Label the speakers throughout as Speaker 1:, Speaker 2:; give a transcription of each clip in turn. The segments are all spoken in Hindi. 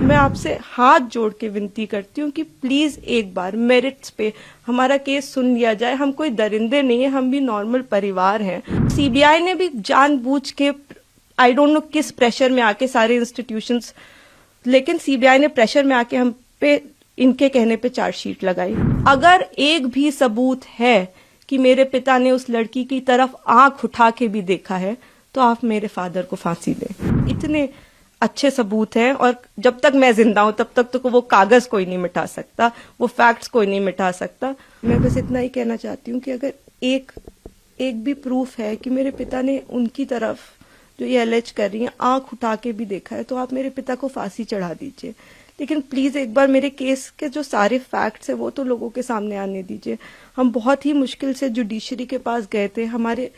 Speaker 1: मैं आपसे हाथ जोड़ के विनती करती हूँ कि प्लीज एक बार मेरिट्स पे हमारा केस सुन लिया जाए। हम कोई दरिंदे नहीं है, हम भी नॉर्मल परिवार हैं। सीबीआई ने भी जानबूझ के आई डोंट नो किस प्रेशर में आके सारे इंस्टीट्यूशंस, लेकिन सीबीआई ने प्रेशर में आके हम पे इनके कहने पे चार्जशीट लगाई। अगर एक भी सबूत है कि मेरे पिता ने उस लड़की की तरफ आंख उठा के भी देखा है तो आप मेरे फादर को फांसी दें। इतने अच्छे सबूत हैं और जब तक मैं जिंदा हूं तब तक तो वो कागज कोई नहीं मिटा सकता, वो फैक्ट्स कोई नहीं मिटा सकता। मैं बस इतना ही कहना चाहती हूँ कि अगर एक भी प्रूफ है कि मेरे पिता ने उनकी तरफ जो ये एलेज कर रही हैं आंख उठा के भी देखा है तो आप मेरे पिता को फांसी चढ़ा दीजिए। लेकिन प्लीज एक बार मेरे केस के जो सारे फैक्ट्स है वो तो लोगों के सामने आने दीजिए। हम बहुत ही मुश्किल से जुडिशरी के पास गए थे, हमारे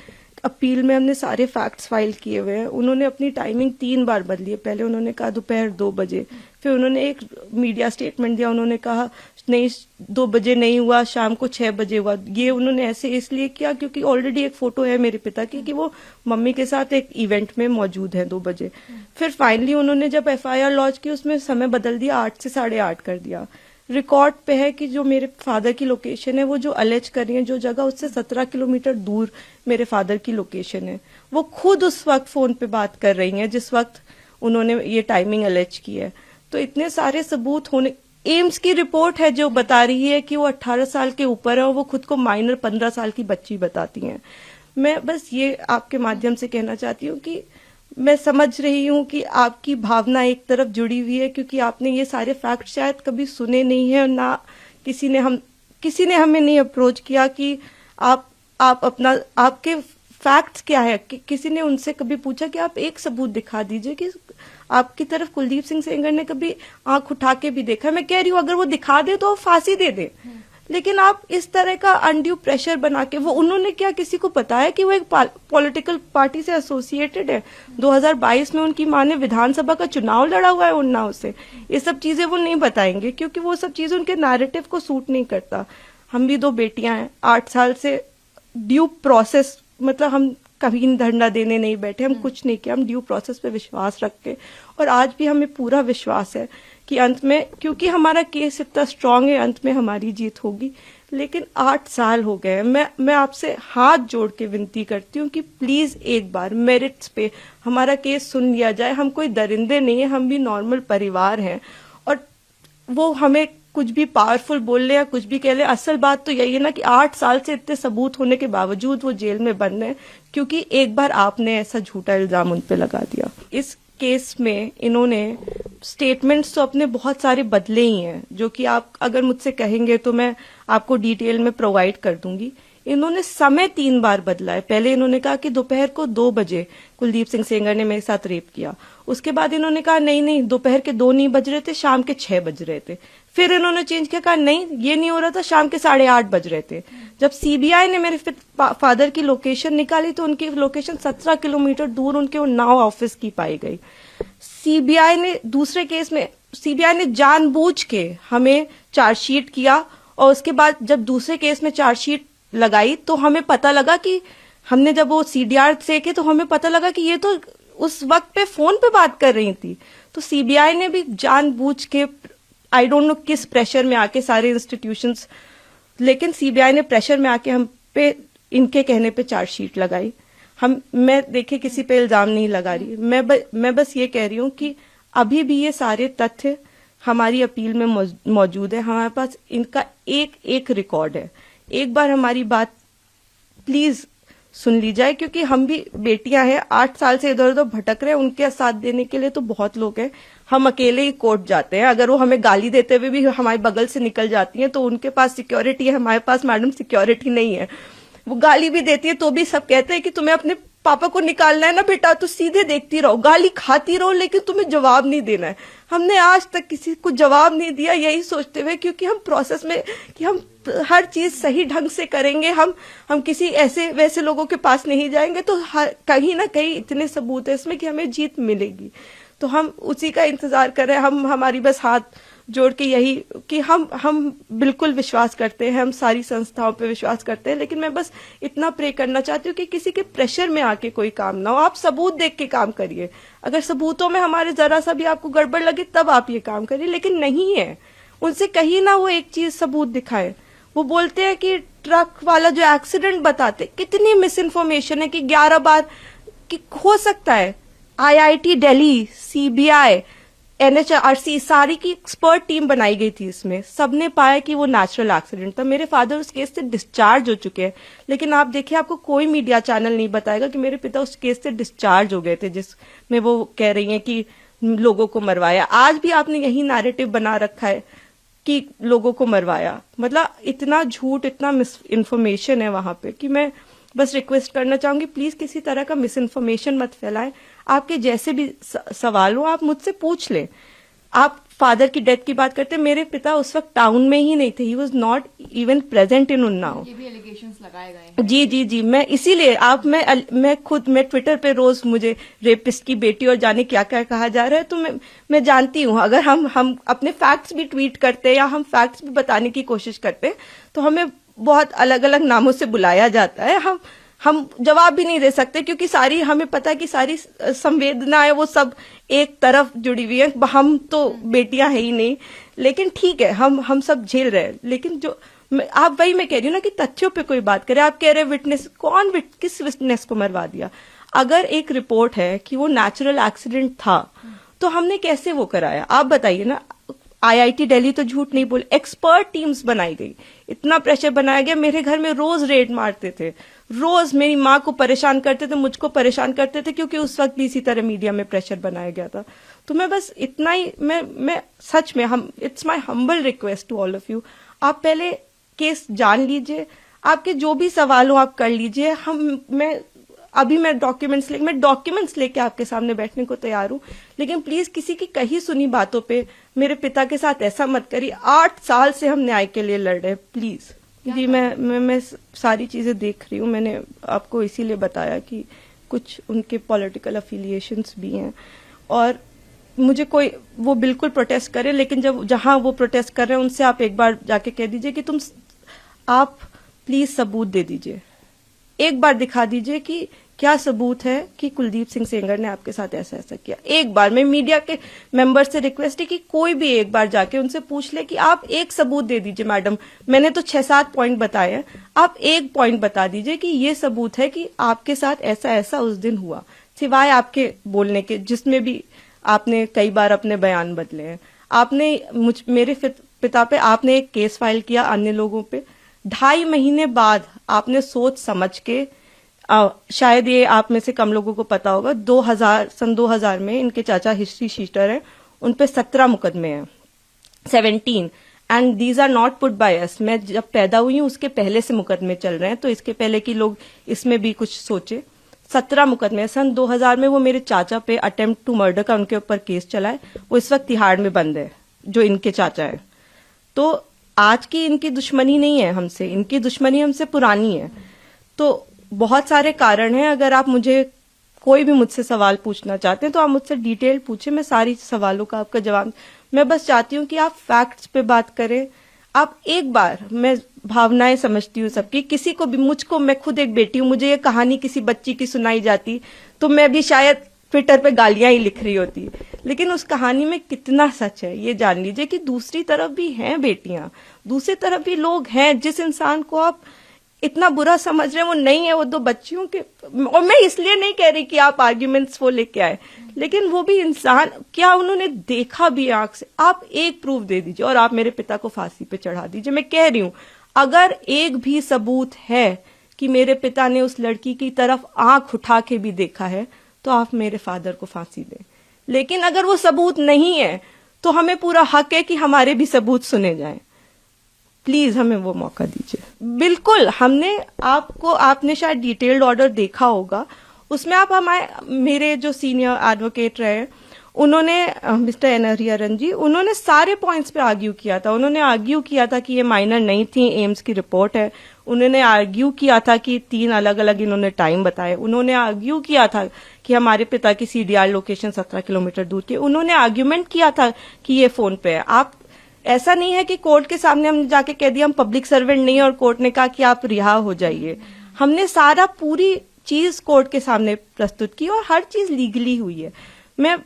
Speaker 1: अपील में हमने सारे फैक्ट्स फाइल किए हुए हैं। उन्होंने अपनी टाइमिंग 3 बार बदली है। पहले उन्होंने कहा दोपहर 2 बजे, फिर उन्होंने एक मीडिया स्टेटमेंट दिया, उन्होंने कहा नहीं 2 बजे नहीं हुआ, शाम को 6 बजे हुआ। ये उन्होंने ऐसे इसलिए किया क्योंकि ऑलरेडी एक फोटो है मेरे पिता की कि वो मम्मी के साथ एक इवेंट में मौजूद है 2 बजे। फिर फाइनली उन्होंने जब FIR लॉन्च की उसमें समय बदल दिया, 8 से 8:30 कर दिया। रिकॉर्ड पे है कि जो मेरे फादर की लोकेशन है, वो जो अलेज कर रही है जो जगह, उससे 17 किलोमीटर दूर मेरे फादर की लोकेशन है। वो खुद उस वक्त फोन पे बात कर रही हैं जिस वक्त उन्होंने ये टाइमिंग अलेज की है। तो इतने सारे सबूत होने, एम्स की रिपोर्ट है जो बता रही है कि वो 18 साल के ऊपर है और वो खुद को माइनर 15 साल की बच्ची बताती हैं। मैं बस ये आपके माध्यम से कहना चाहती हूँ कि मैं समझ रही हूँ कि आपकी भावना एक तरफ जुड़ी हुई है क्योंकि आपने ये सारे फैक्ट शायद कभी सुने नहीं है और ना किसी ने हमें नहीं अप्रोच किया कि आप अपना आपके फैक्ट्स क्या है। किसी ने उनसे कभी पूछा कि आप एक सबूत दिखा दीजिए कि आपकी तरफ कुलदीप सिंह सेंगर ने कभी आंख उठा के भी देखा। मैं कह रही हूँ अगर वो दिखा दे तो फांसी दे दे, लेकिन आप इस तरह का अनड्यू प्रेशर बना के, वो उन्होंने क्या किसी को बताया कि वो एक पॉलिटिकल पार्टी से एसोसिएटेड है। 2022 में उनकी मां ने विधानसभा का चुनाव लड़ा हुआ है उन्नाव से। ये सब चीजें वो नहीं बताएंगे क्योंकि वो सब चीजें उनके नैरेटिव को सूट नहीं करता। हम भी 2 बेटियां हैं, 8 साल से ड्यू प्रोसेस, मतलब हम कभी धरना देने नहीं बैठे, हम कुछ नहीं किया, हम ड्यू प्रोसेस पे विश्वास रख के, और आज भी हमें पूरा विश्वास है कि अंत में, क्योंकि हमारा केस इतना स्ट्रांग है, अंत में हमारी जीत होगी। लेकिन 8 साल हो गए। मैं आपसे हाथ जोड़ के विनती करती हूँ कि प्लीज एक बार मेरिट्स पे हमारा केस सुन लिया जाए। हम कोई दरिंदे नहीं है, हम भी नॉर्मल परिवार हैं। और वो हमें कुछ भी पावरफुल बोल ले या कुछ भी कह ले, असल बात तो यही है ना कि 8 साल से इतने सबूत होने के बावजूद वो जेल में बंद है क्योंकि एक बार आपने ऐसा झूठा इल्जाम उन पे लगा दिया। इस केस में इन्होंने स्टेटमेंट्स तो अपने बहुत सारे बदले ही हैं, जो कि आप अगर मुझसे कहेंगे तो मैं आपको डिटेल में प्रोवाइड कर दूंगी। इन्होंने समय 3 बार बदला है। पहले इन्होंने कहा कि दोपहर को 2 बजे कुलदीप सिंह सेंगर ने मेरे साथ रेप किया। उसके बाद इन्होंने कहा नहीं दोपहर के 2 नहीं बज रहे थे, शाम के 6 बज रहे थे। फिर इन्होंने चेंज किया, कहा नहीं ये नहीं हो रहा था, शाम के 8:30 बज रहे थे। जब सीबीआई ने मेरे फादर की लोकेशन निकाली तो उनकी लोकेशन 17 किलोमीटर दूर उनके उन्नाव ऑफिस की पाई गई। सीबीआई ने दूसरे केस में जानबूझ के हमें चार्जशीट किया और उसके बाद जब दूसरे केस में चार्जशीट लगाई तो हमें पता लगा कि हमने जब वो CDR देखे तो हमें पता लगा कि ये तो उस वक्त पे फोन पे बात कर रही थी। तो सीबीआई ने भी जानबूझ के आई डोंट नो किस प्रेशर में आके सारे इंस्टीट्यूशंस, लेकिन सीबीआई ने प्रेशर में आके हम पे इनके कहने पे चार्जशीट लगाई। मैं देखिए किसी पे इल्जाम नहीं लगा रही, मैं बस ये कह रही हूँ कि अभी भी ये सारे तथ्य हमारी अपील में मौजूद है। हमारे पास इनका एक रिकॉर्ड है। एक बार हमारी बात प्लीज सुन ली जाए क्योंकि हम भी बेटियां हैं, 8 साल से इधर उधर भटक रहे हैं। उनके साथ देने के लिए तो बहुत लोग हैं। हम अकेले ही कोर्ट जाते हैं, अगर वो हमें गाली देते हुए भी हमारे बगल से निकल जाती हैं तो उनके पास सिक्योरिटी है, हमारे पास मैडम सिक्योरिटी नहीं है। वो गाली भी देती है तो भी सब कहते हैं कि तुम्हें अपने पापा को निकालना है ना बेटा, तो सीधे देखती रहो, गाली खाती रहो, लेकिन तुम्हें जवाब नहीं देना है। हमने आज तक किसी को जवाब नहीं दिया, यही सोचते हुए क्योंकि हम प्रोसेस में कि हम हर चीज सही ढंग से करेंगे, हम किसी ऐसे वैसे लोगों के पास नहीं जाएंगे, तो कहीं ना कहीं इतने सबूत है इसमें कि हमें जीत मिलेगी। तो हम उसी का इंतजार कर रहे हैं। हमारी बस हाथ जोड़ के यही कि हम बिल्कुल विश्वास करते हैं, हम सारी संस्थाओं पे विश्वास करते हैं, लेकिन मैं बस इतना प्रे करना चाहती हूँ कि किसी के प्रेशर में आके कोई काम ना हो। आप सबूत देख के काम करिए। अगर सबूतों में हमारे जरा सा भी आपको गड़बड़ लगे तब आप ये काम करिए, लेकिन नहीं है। उनसे कहीं ना वो एक चीज सबूत दिखाए। वो बोलते हैं कि ट्रक वाला जो एक्सीडेंट बताते, कितनी मिस इन्फॉर्मेशन है कि 11 बार कि हो सकता है। IIT दिल्ली, CBI, NHRC सारी की एक्सपर्ट टीम बनाई गई थी, इसमें सबने पाया कि वो नेचुरल एक्सीडेंट था। मेरे फादर उस केस से डिस्चार्ज हो चुके हैं, लेकिन आप देखिए आपको कोई मीडिया चैनल नहीं बताएगा कि मेरे पिता उस केस से डिस्चार्ज हो गए थे, जिसमें वो कह रही हैं कि लोगों को मरवाया। आज भी आपने यही नैरेटिव बना रखा है कि लोगों को मरवाया। मतलब इतना झूठ, इतना मिस इन्फॉर्मेशन है वहां पे कि मैं बस रिक्वेस्ट करना चाहूंगी, प्लीज किसी तरह का मिस इन्फॉर्मेशन मत फैलाएं। आपके जैसे भी सवाल हो आप मुझसे पूछ लें। आप फादर की डेथ की बात करते हैं, मेरे पिता उस वक्त टाउन में ही नहीं थे, he was not even present in Unnao.
Speaker 2: ये भी एलिगेशंस लगाए गए हैं।
Speaker 1: जी, मैं इसीलिए मैं ट्विटर पे रोज मुझे रेपिस्ट की बेटी और जाने क्या क्या कहा जा रहा है, तो मैं जानती हूँ। अगर हम अपने फैक्ट्स भी ट्वीट करते हैं या हम फैक्ट्स भी बताने की कोशिश करते हैं तो हमें बहुत अलग अलग नामों से बुलाया जाता है। हम जवाब भी नहीं दे सकते, क्योंकि सारी हमें पता है कि सारी संवेदना है वो सब एक तरफ जुड़ी हुई है। हम तो बेटियां है ही नहीं, लेकिन ठीक है, हम सब झेल रहे हैं। लेकिन जो आप वही मैं कह रही हूँ ना कि तथ्यों पे कोई बात करे। आप कह रहे हैं विटनेस, किस विटनेस को मरवा दिया? अगर एक रिपोर्ट है कि वो नेचुरल एक्सीडेंट था तो हमने कैसे वो कराया? आप बताइए ना। IIT दिल्ली तो झूठ नहीं बोले, एक्सपर्ट टीम्स बनाई गई, इतना प्रेशर बनाया गया। मेरे घर में रोज रेड मारते थे, रोज मेरी माँ को परेशान करते थे, मुझको परेशान करते थे, क्योंकि उस वक्त भी इसी तरह मीडिया में प्रेशर बनाया गया था। तो मैं बस इतना ही, मैं सच में it's my humble request to all of you, आप पहले केस जान लीजिए, आपके जो भी सवाल हो आप कर लीजिए। मैं डॉक्यूमेंट्स लेके आपके सामने बैठने को तैयार हूं, लेकिन प्लीज किसी की कही सुनी बातों पे मेरे पिता के साथ ऐसा मत करिए। 8 साल से हम न्याय के लिए लड़ रहे हैं, प्लीज। जी, मैं सारी चीजें देख रही हूँ। मैंने आपको इसीलिए बताया कि कुछ उनके पॉलिटिकल अफिलिएशंस भी हैं, और मुझे कोई वो बिल्कुल प्रोटेस्ट करे, लेकिन जहां वो प्रोटेस्ट कर रहे हैं उनसे आप एक बार जाके कह दीजिए कि आप प्लीज सबूत दे दीजिए, एक बार दिखा दीजिए कि क्या सबूत है कि कुलदीप सिंह सेंगर ने आपके साथ ऐसा ऐसा किया। एक बार मैं मीडिया के मेंबर से रिक्वेस्ट है कि कोई भी एक बार जाके उनसे पूछ ले कि आप एक सबूत दे दीजिए। मैडम, मैंने तो 6-7 पॉइंट बताए हैं, आप एक पॉइंट बता दीजिए कि ये सबूत है कि आपके साथ ऐसा ऐसा उस दिन हुआ, सिवाय आपके बोलने के, जिसमें भी आपने कई बार अपने बयान बदले हैं। आपने मेरे पिता पे आपने एक केस फाइल किया, अन्य लोगों पे 2.5 महीने बाद आपने सोच समझ के, शायद ये आप में से कम लोगों को पता होगा, सन 2000 में इनके चाचा हिस्ट्री शीटर हैं, उन पे 17 मुकदमे हैं, 17, and these are not put by us. मैं जब पैदा हुई हूं उसके पहले से मुकदमे चल रहे हैं, तो इसके पहले कि लोग इसमें भी कुछ सोचे। 17 मुकदमे सन 2000 में वो मेरे चाचा पे अटेम्प्ट टू मर्डर का उनके ऊपर केस चला है, वो इस वक्त तिहाड़ में बंद है, जो इनके चाचा है। तो आज की इनकी दुश्मनी नहीं है हमसे, इनकी दुश्मनी हमसे पुरानी है। तो बहुत सारे कारण हैं। अगर आप कोई भी मुझसे सवाल पूछना चाहते हैं तो आप मुझसे डिटेल पूछे, मैं सारी सवालों का आपका जवाब। मैं बस चाहती हूँ कि आप फैक्ट्स पे बात करें। आप एक बार, मैं भावनाएं समझती हूँ सबकी, किसी को भी, मैं खुद एक बेटी हूँ, मुझे ये कहानी किसी बच्ची की सुनाई जाती तो मैं भी शायद ट्विटर पे गालियां ही लिख रही होती, लेकिन उस कहानी में कितना सच है ये जान लीजिए कि दूसरी तरफ भी हैं बेटियां, दूसरी तरफ भी लोग हैं। जिस इंसान को आप इतना बुरा समझ रहे हैं वो नहीं है, वो 2 बच्चियों के, और मैं इसलिए नहीं कह रही कि आप आर्ग्यूमेंट्स वो लेके आए, लेकिन वो भी इंसान, क्या उन्होंने देखा भी आंख से? आप एक प्रूफ दे दीजिए और आप मेरे पिता को फांसी पे चढ़ा दीजिए। मैं कह रही हूं, अगर एक भी सबूत है कि मेरे पिता ने उस लड़की की तरफ आंख उठा के भी देखा है तो आप मेरे फादर को फांसी दें। लेकिन अगर वो सबूत नहीं है तो हमें पूरा हक है कि हमारे भी सबूत सुने जाएं। प्लीज हमें वो मौका दीजिए। बिल्कुल, आपने शायद डिटेल्ड ऑर्डर देखा होगा, उसमें आप मेरे जो सीनियर एडवोकेट रहे, उन्होंने, मिस्टर एन हरिहरन जी, उन्होंने सारे पॉइंट्स पे आर्ग्यू किया था। उन्होंने आर्ग्यू किया था कि ये माइनर नहीं थी, एम्स की रिपोर्ट है। उन्होंने आर्ग्यू किया था कि 3 अलग अलग इन्होंने टाइम बताए। उन्होंने आर्ग्यू किया था कि हमारे पिता की CDR लोकेशन 17 किलोमीटर दूर की। उन्होंने आर्ग्यूमेंट किया था कि ये फोन पे है। ऐसा नहीं है कि कोर्ट के सामने हमने जाके कह दिया हम पब्लिक सर्वेंट नहीं है और कोर्ट ने कहा कि आप रिहा हो जाइए। हमने सारा पूरी चीज कोर्ट के सामने प्रस्तुत की और हर चीज लीगली हुई है। मैं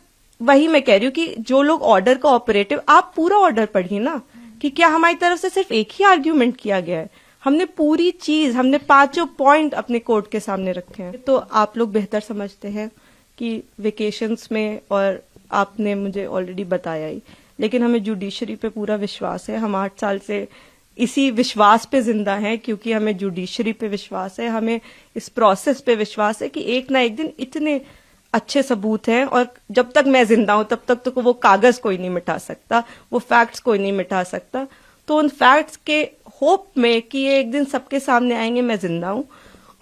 Speaker 1: कह रही हूँ कि जो लोग ऑर्डर का ऑपरेटिव, आप पूरा ऑर्डर पढ़िए ना कि क्या हमारी तरफ से सिर्फ एक ही आर्ग्यूमेंट किया गया है। हमने पूरी चीज, हमने 5 पॉइंट अपने कोर्ट के सामने रखे हैं। तो आप लोग बेहतर समझते हैं कि वेकेशंस में, और आपने मुझे ऑलरेडी बताया ही, लेकिन हमें जुडिशरी पे पूरा विश्वास है। हम 8 साल से इसी विश्वास पे जिंदा हैं, क्योंकि हमें जुडिशरी पे विश्वास है, हमें इस प्रोसेस पे विश्वास है कि एक ना एक दिन इतने अच्छे सबूत हैं, और जब तक मैं जिंदा हूं तब तक तो वो कागज कोई नहीं मिटा सकता, वो फैक्ट्स कोई नहीं मिटा सकता। तो उन फैक्ट्स के होप में कि ये एक दिन सबके सामने आएंगे, मैं जिंदा हूं।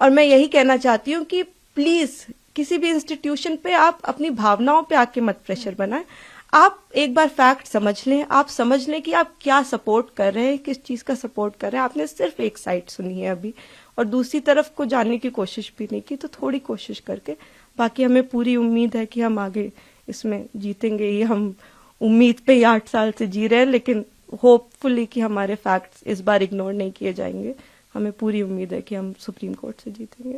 Speaker 1: और मैं यही कहना चाहती हूँ कि प्लीज किसी भी इंस्टीट्यूशन पे आप अपनी भावनाओं पे आके मत प्रेशर बनाएं। आप एक बार फैक्ट समझ लें, आप समझ लें कि आप क्या सपोर्ट कर रहे हैं, किस चीज का सपोर्ट कर रहे हैं। आपने सिर्फ एक साइड सुनी है अभी, और दूसरी तरफ को जानने की कोशिश भी नहीं की। तो थोड़ी कोशिश करके, बाकी हमें पूरी उम्मीद है कि हम आगे इसमें जीतेंगे ही। हम उम्मीद पे ही 8 साल से जी रहे हैं, लेकिन होपफुली कि हमारे फैक्ट्स इस बार इग्नोर नहीं किए जाएंगे। हमें पूरी उम्मीद है कि हम सुप्रीम कोर्ट से जीतेंगे।